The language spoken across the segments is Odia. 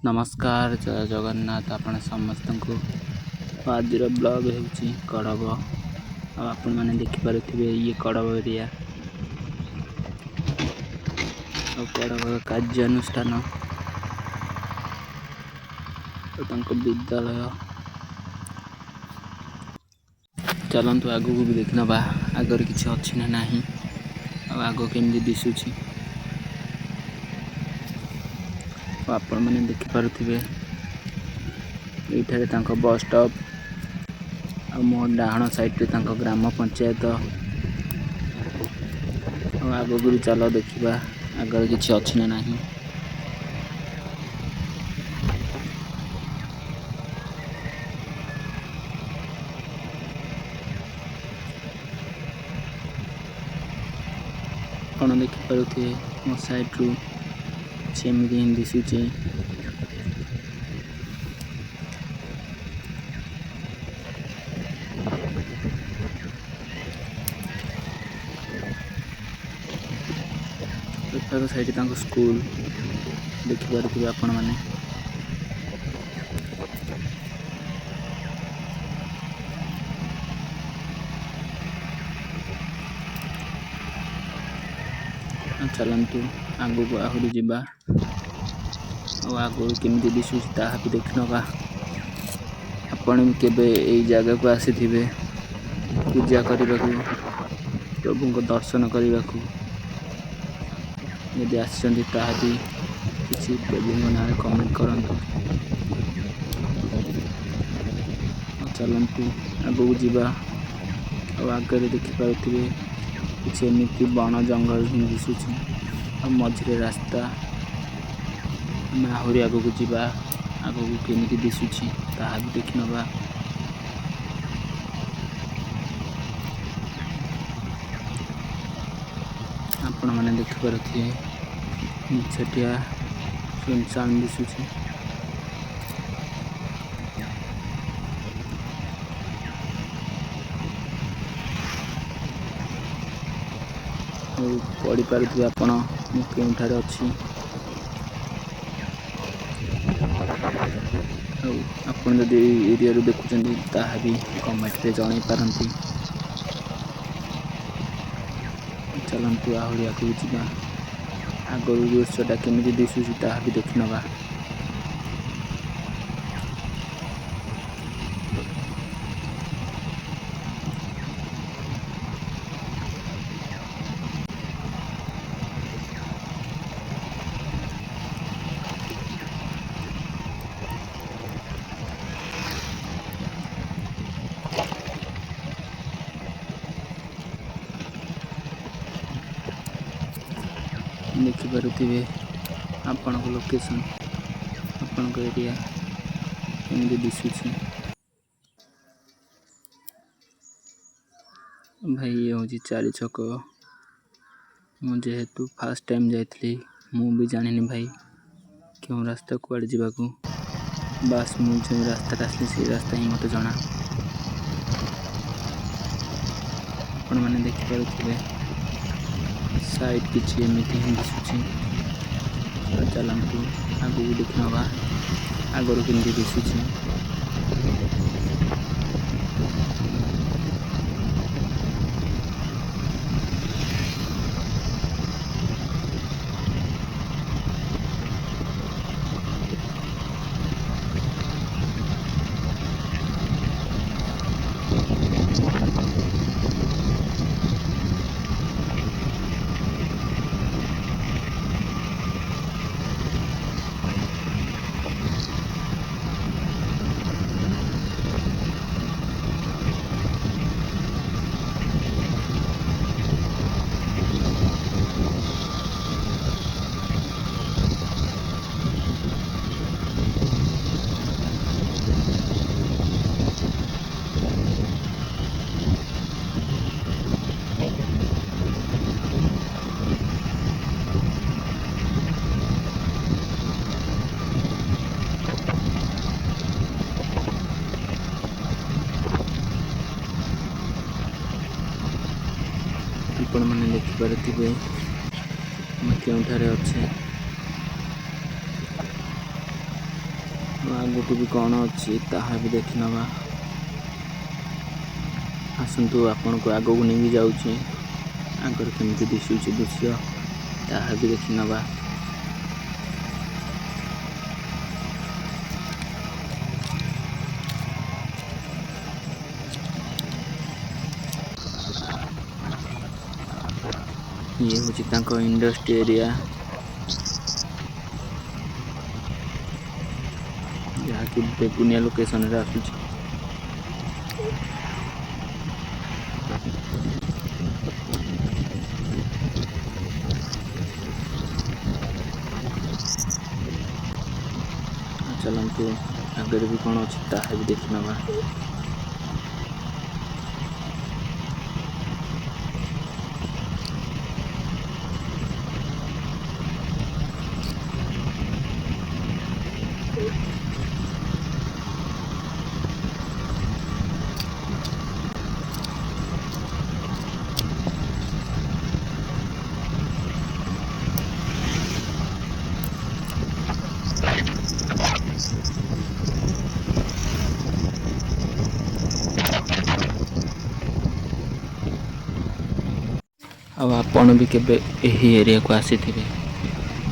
नमस्कार जय जगन्नाथ आपण समस्त को आज ब्लॉग होची कड़ब आपण मैंने देखिपे ये कड़ब एरिया कड़ब कार्यानुष्ठान विद्यालय चलतु आग को भी देख ना आगर किसी अच्छी ना नहीं आग केमती दिशुची आपण मैंने देखिपे ये बस स्टॉप आ मो डाण साइड ग्राम पंचायत आग को चल देखा आगर किसी अच्छी ना नहीं ଆପଣ ଦେଖିପାରୁଥିବେ ମୋ ସାଇଡ଼ରୁ ସେମିତି ହିଁ ଦିଶୁଛି। ଏପାଖ ସାଇଡ଼ ତାଙ୍କ ସ୍କୁଲ ଦେଖିପାରୁଥିବେ ଆପଣମାନେ। चलतु आग को आहरी जावा आग केमी दिशुची ताहा भी देख नवा। आपण भी केबे एई जगह को आसीथिबे पूजा करने को प्रभु को दर्शन करने को यदि आसी ताहा भी किसी प्रभु ना कमेंट करंतु। चलतु आग को जावा आगे देखिपे किसी एमती बण जंगल ही दिशुची मझे रास्ता आहरी आग को जावा आग को केमी दिशुची ताहा भी देख नवा। आपण मैंने देखिपे छटिया सुनसान दिशुची। पढ़ी पारे आपण केउठारे अच्छी आपन जदि एरिया रू देखुचंदी ताहा भी कमेंट रे जणाई पारंती। चलतु आहरी आगू जावा आगर दृश्यटा केमी दिशुची ताहा भी देख नवा। देखिपे आपण लोकेशन आपण एरिया केमती दिशुची भाई ये हूँ चारि छक मुझे फास्ट टाइम जाइली मुझे जानी भाई क्यों रास्ता कुआड़े जावाक बास मुझे रास्ता आसली से रास्ता ही मत जना। आपण मैंने देखिपे साइड किसी एमती ही दिशुची। चलतु आग को देख नवा आगर केमती दिशुची। आपण मैंने देखिपे केउठारे अच्छे ଆଗକୁ ବି କ'ଣ ଅଛି ତାହା ବି ଦେଖି ନେବା। ଆସନ୍ତୁ ଆପଣଙ୍କୁ ଆଗକୁ ନେଇକି ଯାଉଛି। ଆଗରେ କେମିତି ଦିଶୁଛି ଦୃଶ୍ୟ ତାହା ବି ଦେଖି ନେବା। ଇଏ ହେଉଛି ତାଙ୍କ ଇଣ୍ଡଷ୍ଟ୍ରି ଏରିଆ, ଯାହାକି ବେଗୁନିଆ ଲୋକେସନରେ ଆସୁଛି। ଚାଲନ୍ତୁ ଆଗରେ ବି କ'ଣ ଅଛି ତାହା ବି ଦେଖି ନେବା। ଆଉ ଆପଣ ବି କେବେ ଏହି ଏରିଆକୁ ଆସିଥିବେ,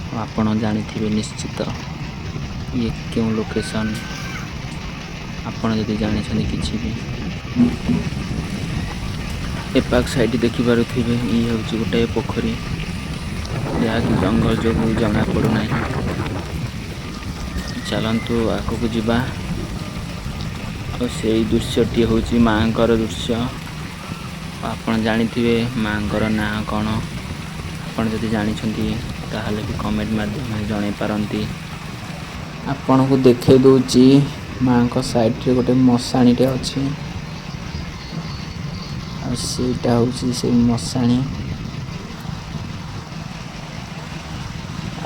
ଆଉ ଆପଣ ଜାଣିଥିବେ ନିଶ୍ଚିତ ଇଏ କେଉଁ ଲୋକେସନ୍। ଆପଣ ଯଦି ଜାଣିଛନ୍ତି କିଛି ବି ଏପାଖ ସାଇଟ୍ ଦେଖିପାରୁଥିବେ, ଇଏ ହେଉଛି ଗୋଟାଏ ପୋଖରୀ, ଯାହାକି ଜଙ୍ଗଲ ଯୋଗୁଁ ଜଣାପଡ଼ୁନାହିଁ। ଚାଲନ୍ତୁ ଆଗକୁ ଯିବା। ଆଉ ସେଇ ଦୃଶ୍ୟଟି ହେଉଛି ମାଆଙ୍କର ଦୃଶ୍ୟ। ଆପଣ ଜାଣିଥିବେ ମାଆଙ୍କର ନାଁ କ'ଣ? ଆପଣ ଯଦି ଜାଣିଛନ୍ତି ତାହେଲେ ବି କମେଣ୍ଟ ମାଧ୍ୟମରେ ଜଣାଇ ପାରନ୍ତି। ଆପଣଙ୍କୁ ଦେଖାଇ ଦେଉଛି ମାଆଙ୍କ ସାଇଡ଼ରେ ଗୋଟେ ମଶାଣିଟେ ଅଛି, ଆଉ ସେଇଟା ହେଉଛି ସେଇ ମଶାଣି।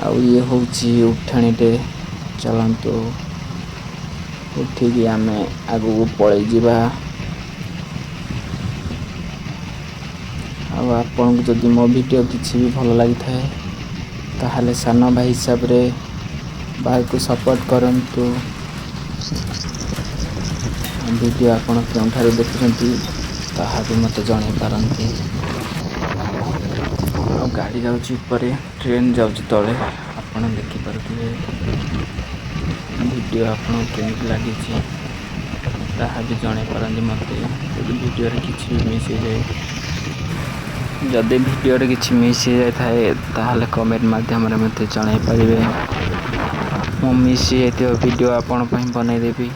ଆଉ ଇଏ ହେଉଛି ଉଠାଣିଟେ। ଚାଲନ୍ତୁ ଉଠିକି ଆମେ ଆଗକୁ ପଳେଇ ଯିବା। ଆଉ ଆପଣଙ୍କୁ ଯଦି ମୋ ଭିଡ଼ିଓ କିଛି ବି ଭଲ ଲାଗିଥାଏ ତାହେଲେ ସାନ ଭାଇ ହିସାବରେ ଭାଇକୁ ସପୋର୍ଟ କରନ୍ତୁ। ଭିଡ଼ିଓ ଆପଣ କେଉଁଠାରୁ ଦେଖୁଛନ୍ତି ତାହା ବି ମୋତେ ଜଣାଇ ପାରନ୍ତି। ଆଉ ଗାଡ଼ି ଯାଉଛି ଉପରେ, ଟ୍ରେନ୍ ଯାଉଛି ତଳେ, ଆପଣ ଦେଖିପାରୁଥିବେ। ଭିଡ଼ିଓ ଆପଣଙ୍କୁ କେମିତି ଲାଗିଛି ତାହା ବି ଜଣାଇ ପାରନ୍ତି ମୋତେ। ଯଦି ଭିଡ଼ିଓରେ କିଛି ବି ମିସ୍ ହେଇଯାଏ, ଯଦି ଭିଡ଼ିଓରେ କିଛି ମିସ୍ ହେଇଯାଇଥାଏ ତାହେଲେ କମେଣ୍ଟ ମାଧ୍ୟମରେ ମୋତେ ଜଣାଇ ପାରିବେ। ମୁଁ ମିସ୍ ହେଇଯାଇଥିବା ଭିଡ଼ିଓ ଆପଣ ପାଇଁ ବନେଇଦେବି।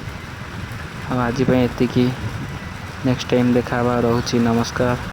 ଆଉ ଆଜି ପାଇଁ ଏତିକି। ନେକ୍ସଟ ଟାଇମ୍ ଦେଖା ହେବା। ରହୁଛି, ନମସ୍କାର।